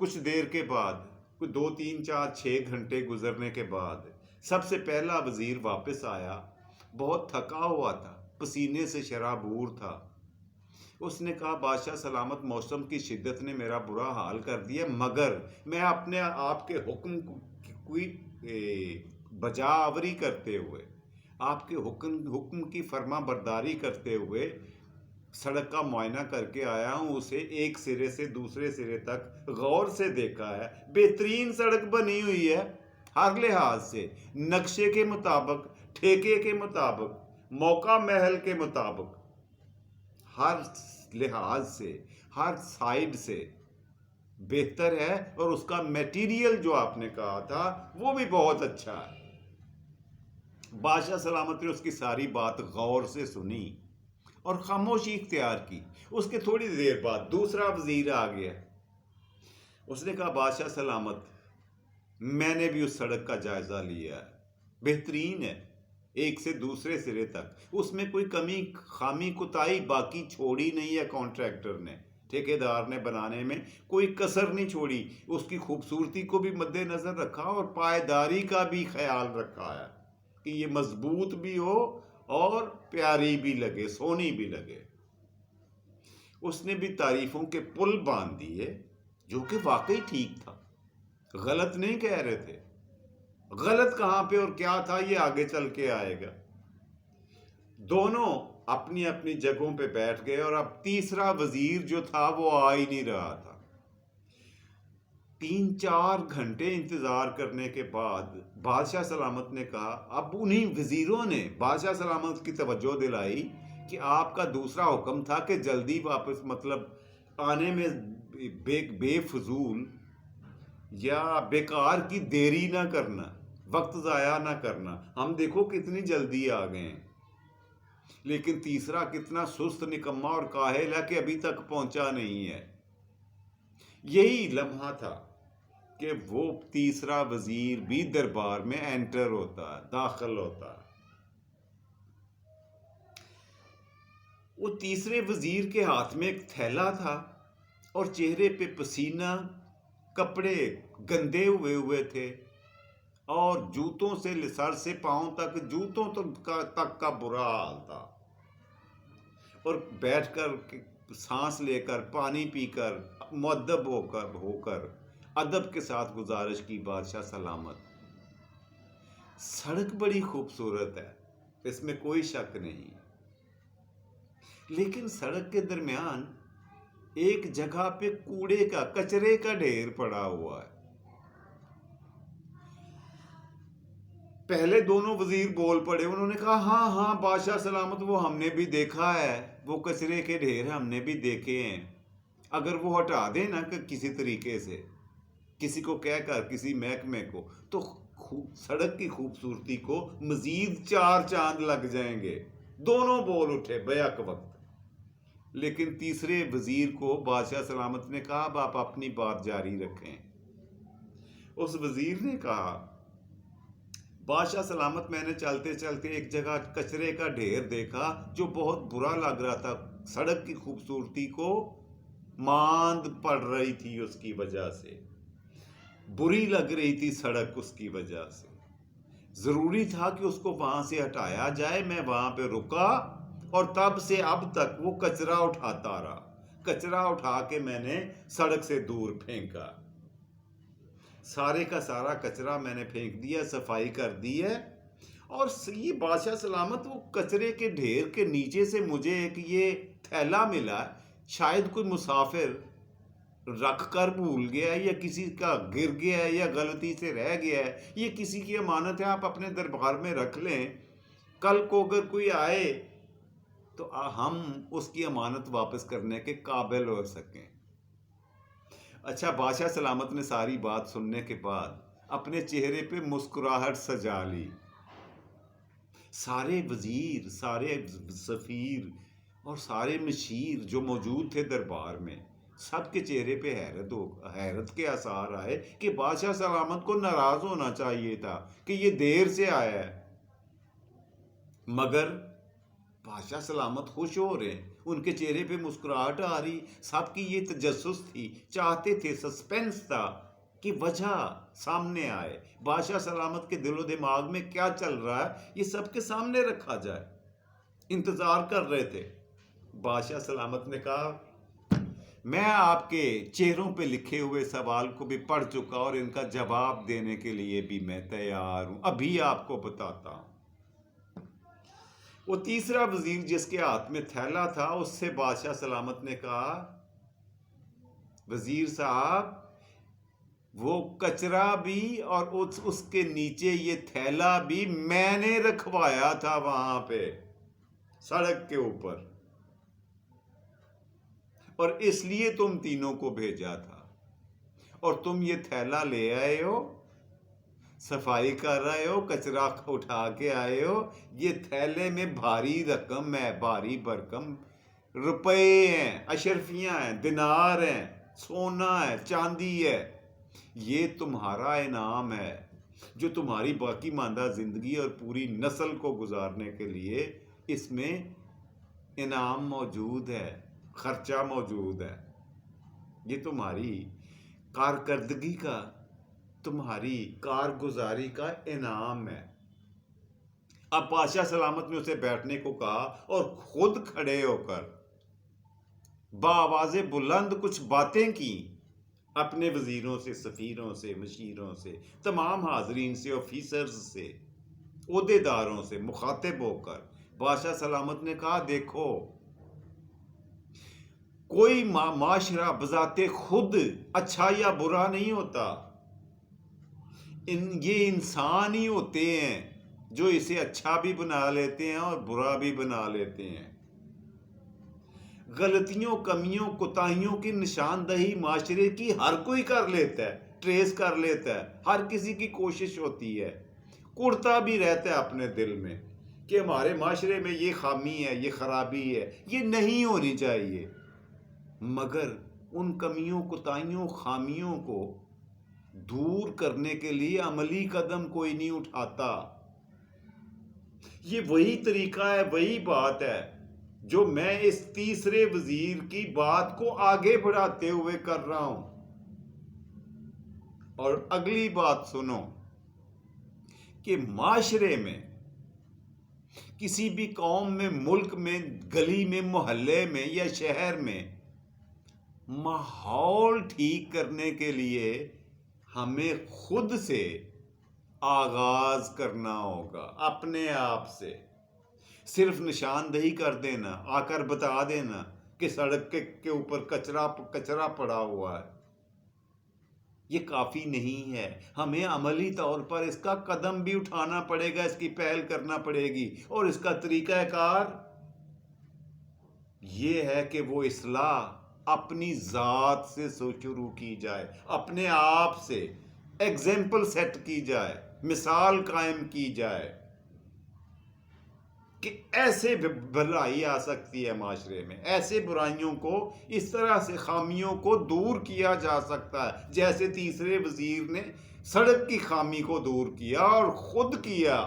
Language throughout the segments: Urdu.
کچھ دیر کے بعد، کوئی 2 3 4 6 گھنٹے گزرنے کے بعد سب سے پہلا وزیر واپس آیا، بہت تھکا ہوا تھا، پسینے سے شرابور تھا۔ اس نے کہا بادشاہ سلامت، موسم کی شدت نے میرا برا حال کر دیا، مگر میں اپنے آپ کے حکم کی بجا آوری کرتے ہوئے، آپ کے حکم کی فرما برداری کرتے ہوئے سڑک کا معائنہ کر کے آیا ہوں، اسے ایک سرے سے دوسرے سرے تک غور سے دیکھا ہے۔ بہترین سڑک بنی ہوئی ہے، ہر لحاظ سے، نقشے کے مطابق، ٹھیکے کے مطابق، موقع محل کے مطابق، ہر لحاظ سے، ہر سائیڈ سے بہتر ہے، اور اس کا میٹیریل جو آپ نے کہا تھا وہ بھی بہت اچھا ہے۔ بادشاہ سلامت نے اس کی ساری بات غور سے سنی اور خاموشی اختیار کی۔ اس کے تھوڑی دیر بعد دوسرا وزیر آ گیا۔ اس نے کہا بادشاہ سلامت، میں نے بھی اس سڑک کا جائزہ لیا ہے، بہترین ہے، ایک سے دوسرے سرے تک، اس میں کوئی کمی خامی کوتاہی باقی چھوڑی نہیں ہے۔ کانٹریکٹر نے، ٹھیکیدار نے بنانے میں کوئی کسر نہیں چھوڑی، اس کی خوبصورتی کو بھی مد نظر رکھا اور پائیداری کا بھی خیال رکھا ہے کہ یہ مضبوط بھی ہو اور پیاری بھی لگے، سونی بھی لگے۔ اس نے بھی تعریفوں کے پل باندھ دیے، جو کہ واقعی ٹھیک تھا، غلط نہیں کہہ رہے تھے۔ غلط کہاں پہ اور کیا تھا یہ آگے چل کے آئے گا۔ دونوں اپنی اپنی جگہوں پہ بیٹھ گئے، اور اب تیسرا وزیر جو تھا وہ آ ہی نہیں رہا تھا۔ 3 4 گھنٹے انتظار کرنے کے بعد بادشاہ سلامت نے کہا، اب انہیں وزیروں نے بادشاہ سلامت کی توجہ دلائی کہ آپ کا دوسرا حکم تھا کہ جلدی واپس، مطلب آنے میں بے فضول یا بیکار کی دیری نہ کرنا، وقت ضائع نہ کرنا۔ ہم دیکھو کتنی جلدی آ گئے ہیں، لیکن تیسرا کتنا سست، نکما اور کاہل ہے کہ ابھی تک پہنچا نہیں ہے۔ یہی لمحہ تھا کہ وہ تیسرا وزیر بھی دربار میں انٹر ہوتا ہے، داخل ہوتا ہے۔ وہ تیسرے وزیر کے ہاتھ میں ایک تھیلا تھا اور چہرے پہ پسینہ، کپڑے گندے ہوئے تھے، اور جوتوں سے سر سے پاؤں تک، جوتوں تک کا برا حال تھا۔ اور بیٹھ کر سانس لے کر، پانی پی کر، مؤدب ہو کر ادب کے ساتھ گزارش کی، بادشاہ سلامت، سڑک بڑی خوبصورت ہے، اس میں کوئی شک نہیں، لیکن سڑک کے درمیان ایک جگہ پہ کوڑے کا، کچرے کا ڈھیر پڑا ہوا ہے۔ پہلے دونوں وزیر بول پڑے، انہوں نے کہا ہاں ہاں بادشاہ سلامت، وہ ہم نے بھی دیکھا ہے، وہ کچرے کے ڈھیر ہم نے بھی دیکھے ہیں، اگر وہ ہٹا دیں نا کہ کسی طریقے سے، کسی کو کہہ کر، کسی محکمے کو، تو سڑک کی خوبصورتی کو مزید 4 چاند لگ جائیں گے۔ دونوں بول اٹھے بیک وقت، لیکن تیسرے وزیر کو بادشاہ سلامت نے کہا اب آپ اپنی بات جاری رکھیں۔ اس وزیر نے کہا بادشاہ سلامت، میں نے چلتے چلتے ایک جگہ کچرے کا ڈھیر دیکھا جو بہت برا لگ رہا تھا، سڑک کی خوبصورتی کو ماند پڑ رہی تھی، اس کی وجہ سے بری لگ رہی تھی سڑک، اس کی وجہ سے ضروری تھا کہ اس کو وہاں سے ہٹایا جائے۔ میں وہاں پہ رکا اور تب سے اب تک وہ کچرا اٹھاتا رہا، کچرا اٹھا کے میں نے سڑک سے دور پھینکا، سارے کا سارا کچرا میں نے پھینک دیا، صفائی کر دی ہے۔ اور یہ بادشاہ سلامت، وہ کچرے کے ڈھیر کے نیچے سے مجھے ایک یہ تھیلا ملا، شاید کوئی مسافر رکھ کر بھول گیا ہے، یا کسی کا گر گیا ہے، یا غلطی سے رہ گیا ہے، یہ کسی کی امانت ہے، آپ اپنے دربار میں رکھ لیں، کل کو اگر کوئی آئے تو ہم اس کی امانت واپس کرنے کے قابل ہو سکیں۔ اچھا، بادشاہ سلامت نے ساری بات سننے کے بعد اپنے چہرے پہ مسکراہٹ سجا لی۔ سارے وزیر، سارے سفیر اور سارے مشیر جو موجود تھے دربار میں، سب کے چہرے پہ حیرت کے آثار آئے کہ بادشاہ سلامت کو ناراض ہونا چاہیے تھا کہ یہ دیر سے آیا ہے، مگر بادشاہ سلامت خوش ہو رہے ہیں۔ ان کے چہرے پہ مسکراہٹ آ رہی، سب کی یہ تجسس تھی، چاہتے تھے، سسپینس تھا کہ وجہ سامنے آئے، بادشاہ سلامت کے دل و دماغ میں کیا چل رہا ہے یہ سب کے سامنے رکھا جائے، انتظار کر رہے تھے۔ بادشاہ سلامت نے کہا میں آپ کے چہروں پہ لکھے ہوئے سوال کو بھی پڑھ چکا اور ان کا جواب دینے کے لیے بھی میں تیار ہوں، ابھی آپ کو بتاتا ہوں۔ وہ تیسرا وزیر جس کے ہاتھ میں تھیلا تھا اس سے بادشاہ سلامت نے کہا وزیر صاحب وہ کچرا بھی اور اس کے نیچے یہ تھیلا بھی میں نے رکھوایا تھا وہاں پہ سڑک کے اوپر، اور اس لیے تم تینوں کو بھیجا تھا، اور تم یہ تھیلا لے آئے ہو، صفائی کر رہے ہو، کچرا اٹھا کے آئے ہو، یہ تھیلے میں بھاری رقم ہے، بھاری بھرکم روپے ہیں، اشرفیاں ہیں، دینار ہیں، سونا ہے، چاندی ہے، یہ تمہارا انعام ہے جو تمہاری باقی ماندہ زندگی اور پوری نسل کو گزارنے کے لیے اس میں انعام موجود ہے، خرچہ موجود ہے، یہ تمہاری کارکردگی کا، تمہاری کارگزاری کا انعام ہے۔ اب بادشاہ سلامت نے اسے بیٹھنے کو کہا اور خود کھڑے ہو کر بآواز بلند کچھ باتیں کی اپنے وزیروں سے، سفیروں سے، مشیروں سے، تمام حاضرین سے، آفیسرز سے، عہدے داروں سے مخاطب ہو کر بادشاہ سلامت نے کہا دیکھو کوئی معاشرہ بذات خود اچھا یا برا نہیں ہوتا، یہ انسان ہی ہوتے ہیں جو اسے اچھا بھی بنا لیتے ہیں اور برا بھی بنا لیتے ہیں۔ غلطیوں، کمیوں، کوتاہیوں کی نشاندہی معاشرے کی ہر کوئی کر لیتا ہے، ٹریس کر لیتا ہے، ہر کسی کی کوشش ہوتی ہے، کڑتا بھی رہتا ہے اپنے دل میں کہ ہمارے معاشرے میں یہ خامی ہے، یہ خرابی ہے، یہ نہیں ہونی چاہیے، مگر ان کمیوں، کوتاہیوں، خامیوں کو دور کرنے کے لیے عملی قدم کوئی نہیں اٹھاتا۔ یہ وہی طریقہ ہے، وہی بات ہے جو میں اس تیسرے وزیر کی بات کو آگے بڑھاتے ہوئے کر رہا ہوں۔ اور اگلی بات سنو کہ معاشرے میں، کسی بھی قوم میں، ملک میں، گلی میں، محلے میں یا شہر میں ماحول ٹھیک کرنے کے لیے ہمیں خود سے آغاز کرنا ہوگا، اپنے آپ سے۔ صرف نشاندہی کر دینا، آ کر بتا دینا کہ سڑک کے اوپر کچرا پڑا ہوا ہے، یہ کافی نہیں ہے، ہمیں عملی طور پر اس کا قدم بھی اٹھانا پڑے گا، اس کی پہل کرنا پڑے گی، اور اس کا طریقہ کار یہ ہے کہ وہ اصلاح اپنی ذات سے شروع کی جائے، اپنے آپ سے ایگزامپل سیٹ کی جائے، مثال قائم کی جائے کہ ایسے بھلائی آ سکتی ہے معاشرے میں، ایسے برائیوں کو، اس طرح سے خامیوں کو دور کیا جا سکتا ہے جیسے تیسرے وزیر نے سڑک کی خامی کو دور کیا، اور خود کیا،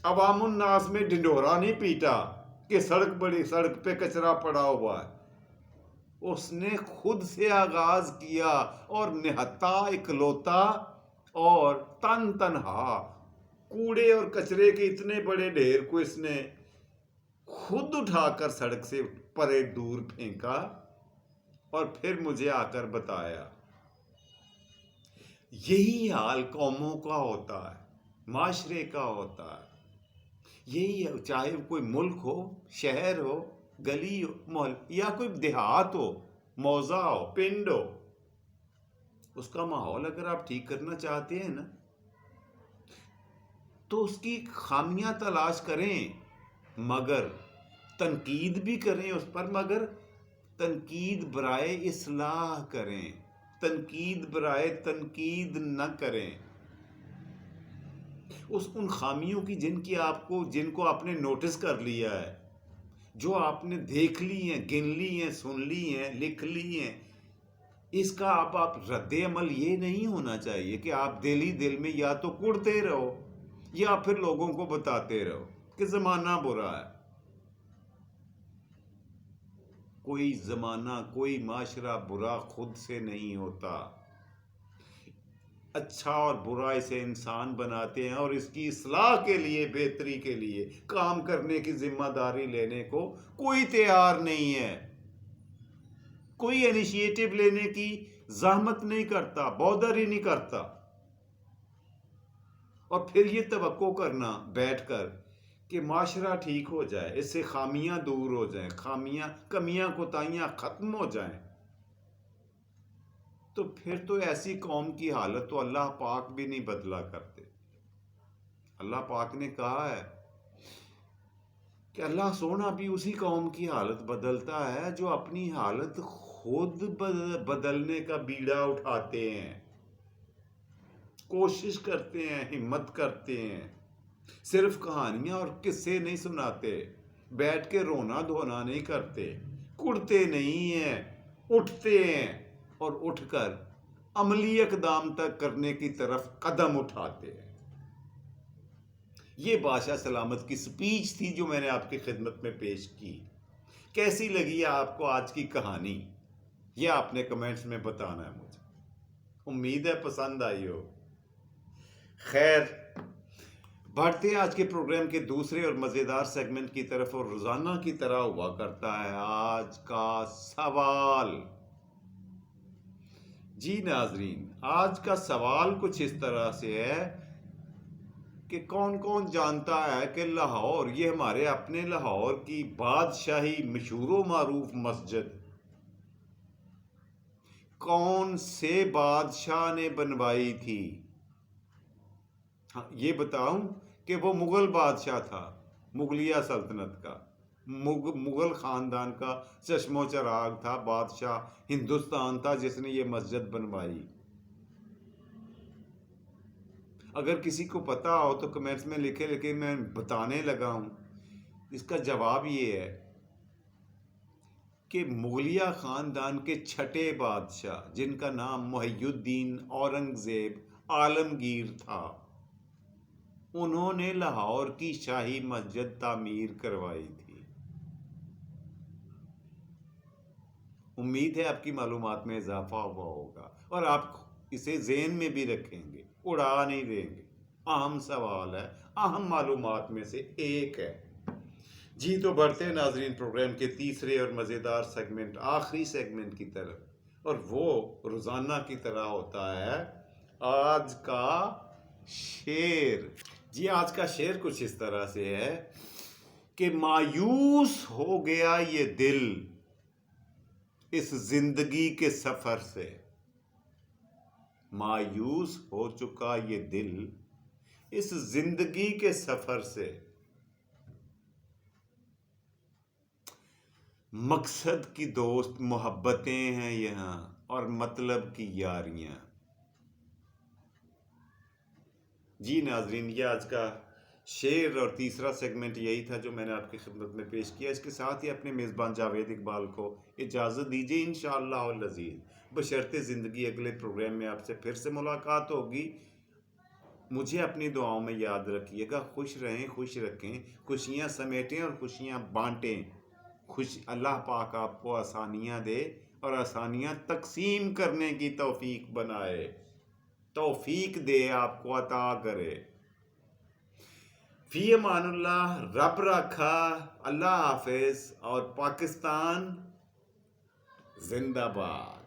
عوام الناس میں ڈنڈورا نہیں پیٹا کہ سڑک پہ کچرا پڑا ہوا ہے، اس نے خود سے آغاز کیا، اور نہتا، اکلوتا اور تنہا کوڑے اور کچرے کے اتنے بڑے ڈھیر کو اس نے خود اٹھا کر سڑک سے پرے دور پھینکا، اور پھر مجھے آ کر بتایا۔ یہی حال قوموں کا ہوتا ہے، معاشرے کا ہوتا ہے، یہی ہے، چاہے کوئی ملک ہو، شہر ہو، گلی ہو، محل یا کوئی دیہات ہو، موضع ہو، پنڈ ہو، اس کا ماحول اگر آپ ٹھیک کرنا چاہتے ہیں نا تو اس کی خامیاں تلاش کریں، مگر تنقید بھی کریں اس پر، مگر تنقید برائے اصلاح کریں، تنقید برائے تنقید نہ کریں۔ ان خامیوں کی جن کو آپ نے نوٹس کر لیا ہے، جو آپ نے دیکھ لی ہیں، گن لی ہیں، سن لی ہیں، لکھ لی ہیں، اس کا آپ رد عمل یہ نہیں ہونا چاہیے کہ آپ دل میں یا تو کڑتے رہو یا پھر لوگوں کو بتاتے رہو کہ زمانہ برا ہے۔ کوئی زمانہ کوئی معاشرہ برا خود سے نہیں ہوتا، اچھا اور برا اسے انسان بناتے ہیں، اور اس کی اصلاح کے لیے بہتری کے لیے کام کرنے کی ذمہ داری لینے کو کوئی تیار نہیں ہے، کوئی انیشیٹو لینے کی زحمت نہیں کرتا، بودر ہی نہیں کرتا۔ اور پھر یہ توقع کرنا بیٹھ کر کہ معاشرہ ٹھیک ہو جائے، اس سے خامیاں دور ہو جائیں، کمیاں کوتاہیاں ختم ہو جائیں، تو پھر تو ایسی قوم کی حالت تو اللہ پاک بھی نہیں بدلا کرتے۔ اللہ پاک نے کہا ہے کہ اللہ سونا بھی اسی قوم کی حالت بدلتا ہے جو اپنی حالت خود بدلنے کا بیڑا اٹھاتے ہیں، کوشش کرتے ہیں، ہمت کرتے ہیں، صرف کہانیاں اور قصے نہیں سناتے، بیٹھ کے رونا دھونا نہیں کرتے، کڑتے نہیں ہیں، اٹھتے ہیں اور اٹھ کر عملی اقدام تک کرنے کی طرف قدم اٹھاتے ہیں۔ یہ بادشاہ سلامت کی سپیچ تھی جو میں نے آپ کی خدمت میں پیش کی۔ کیسی لگی آپ کو آج کی کہانی؟ یہ آپ نے کمنٹس میں بتانا ہے مجھے، امید ہے پسند آئی ہو۔ خیر، بڑھتے ہیں آج کے پروگرام کے دوسرے اور مزیدار سیگمنٹ کی طرف، اور روزانہ کی طرح ہوا کرتا ہے آج کا سوال۔ جی ناظرین، آج کا سوال کچھ اس طرح سے ہے کہ کون کون جانتا ہے کہ لاہور، یہ ہمارے اپنے لاہور کی بادشاہی مشہور و معروف مسجد کون سے بادشاہ نے بنوائی تھی؟ یہ بتاؤں کہ وہ مغل بادشاہ تھا، مغلیہ سلطنت کا، مغل خاندان کا چشم و چراغ تھا، بادشاہ ہندوستان تھا جس نے یہ مسجد بنوائی۔ اگر کسی کو پتا ہو تو کمنٹس میں لکھے، لیکن میں بتانے لگا ہوں۔ اس کا جواب یہ ہے کہ مغلیہ خاندان کے چھٹے بادشاہ، جن کا نام محی الدین اورنگزیب عالمگیر تھا، انہوں نے لاہور کی شاہی مسجد تعمیر کروائی تھی۔ امید ہے آپ کی معلومات میں اضافہ ہوا ہوگا اور آپ اسے ذہن میں بھی رکھیں گے، اڑا نہیں دیں گے۔ اہم سوال ہے، اہم معلومات میں سے ایک ہے۔ جی تو بڑھتے ہیں ناظرین پروگرام کے تیسرے اور مزیدار سیگمنٹ، آخری سیگمنٹ کی طرف، اور وہ روزانہ کی طرح ہوتا ہے آج کا شعر۔ جی آج کا شعر کچھ اس طرح سے ہے کہ مایوس ہو گیا یہ دل اس زندگی کے سفر سے، مایوس ہو چکا یہ دل اس زندگی کے سفر سے، مقصد کی دوست محبتیں ہیں یہاں اور مطلب کی یاریاں۔ جی ناظرین، یہ آج کا شعر اور تیسرا سیگمنٹ یہی تھا جو میں نے آپ کی خدمت میں پیش کیا۔ اس کے ساتھ ہی اپنے میزبان جاوید اقبال کو اجازت دیجیے، انشاءاللہ العزیز بشرطِ زندگی اگلے پروگرام میں آپ سے پھر سے ملاقات ہوگی۔ مجھے اپنی دعاؤں میں یاد رکھیے گا۔ خوش رہیں، خوش رکھیں، خوشیاں سمیٹیں اور خوشیاں بانٹیں۔ اللہ پاک آپ کو آسانیاں دے اور آسانیاں تقسیم کرنے کی توفیق بنائے، توفیق دے، آپ کو عطا کرے۔ فی امان اللہ، رب رکھا، اللہ حافظ، اور پاکستان زندہ باد۔